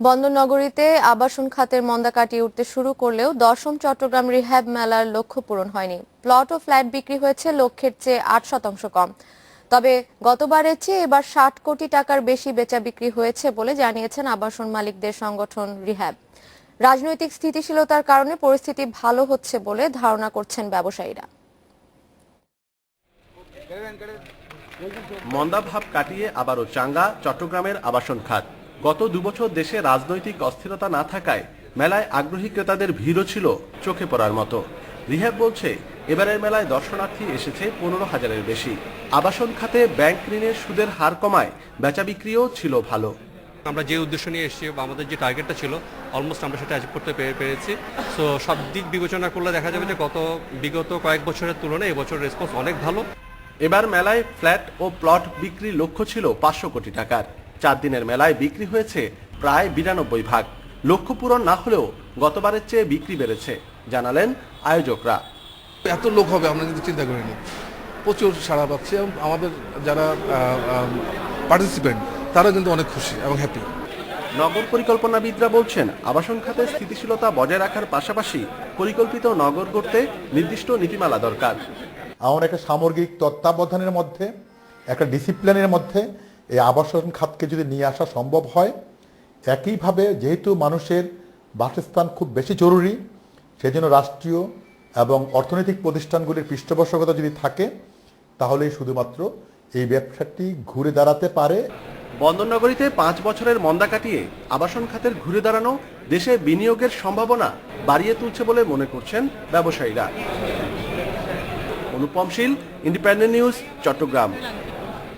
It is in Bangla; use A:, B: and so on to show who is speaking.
A: বন্দরনগরীতে আবাসন খাতের মন্দা কাটিয়ে উঠতে শুরু করলেও 10ম চট্টগ্রাম রিহ্যাব মেলার লক্ষ্য পূরণ হয়নি। প্লট ও ফ্ল্যাট বিক্রি হয়েছে লক্ষ্যের চেয়ে 8% কম। তবে গতবারের চেয়ে এবার 60 কোটি টাকার বেশি বেচা বিক্রি হয়েছে বলে জানিয়েছেন আবাসন মালিকদের সংগঠন রিহ্যাব। রাজনৈতিক স্থিতিশীলতার কারণে পরিস্থিতি ভালো হচ্ছে বলে ধারণা করছেন ব্যবসায়ীরা।
B: মন্দাভাব কাটিয়ে আবারও চাঙ্গা চট্টগ্রামের আবাসন খাত। গত 2 বছর দেশে রাজনৈতিক অস্থিরতা না থাকায় মেলায় আগ্রহী ক্রেতাদের ভিড়ও ছিল চোখে পড়ার মতো। রিহ্যাব বলছে এবারের মেলায় দর্শনার্থী এসেছে 15,000-এর বেশি। আবাসন খাতে ব্যাংক ঋণের সুদের হার কমায় বেচা বিক্রিও ছিল ভালো।
C: আমরা যে উদ্দেশ্য নিয়ে এসেছি বা আমাদের যে টার্গেটটা ছিল অলমোস্ট আমরা সেটা অ্যাচিভ করতে পেরেছি। সো সব দিক বিবেচনা করলে দেখা যাবে যে বিগত কয়েক বছরের তুলনায় এবছর রেসপন্স অনেক ভালো।
B: এবার মেলায় ফ্ল্যাট ও প্লট বিক্রির লক্ষ্য ছিল 500 কোটি টাকার। 4 দিনের মেলায় বিক্রি হয়েছে প্রায় 92 ভাগ। লক্ষ্য পূরণ না হলেও গতবারের চেয়ে বিক্রি বেড়েছে, জানালেন আয়োজকরা।
D: এত লোক হবে আমরা কিন্তু চিন্তা করিনি, প্রচুর সাড়া পাচ্ছে এবং আমাদের যারা পার্টিসিপেন্ট তারা কিন্তু অনেক খুশি এবং হ্যাপি।
B: নগর পরিকল্পনাবিদরা বলছেন আবাসন খাতে স্থিতিশীলতা বজায় রাখার পাশাপাশি পরিকল্পিত নগর গড়তে নির্দিষ্ট নীতিমালা দরকার।
E: আমার একটা সামগ্রিক তত্ত্বাবধানের মধ্যে, একটা ডিসিপ্লিনের মধ্যে এই আবাসন খাতকে যদি নিয়ে আসা সম্ভব হয়, একইভাবে যেহেতু মানুষের বাসস্থান খুব বেশি জরুরি, সেজন্য রাষ্ট্রীয় এবং অর্থনৈতিক প্রতিষ্ঠানগুলির পৃষ্ঠপোষকতা যদি থাকে, তাহলেই শুধুমাত্র এই ব্যবসাটি ঘুরে দাঁড়াতে পারে।
B: বন্দরনগরীতে 5 বছরের মন্দা কাটিয়ে আবাসন খাতের ঘুরে দাঁড়ানো দেশে বিনিয়োগের সম্ভাবনা বাড়িয়ে তুলছে বলে মনে করছেন ব্যবসায়ীরা। অনুপম শীল, ইন্ডিপেন্ডেন্ট নিউজ, চট্টগ্রাম।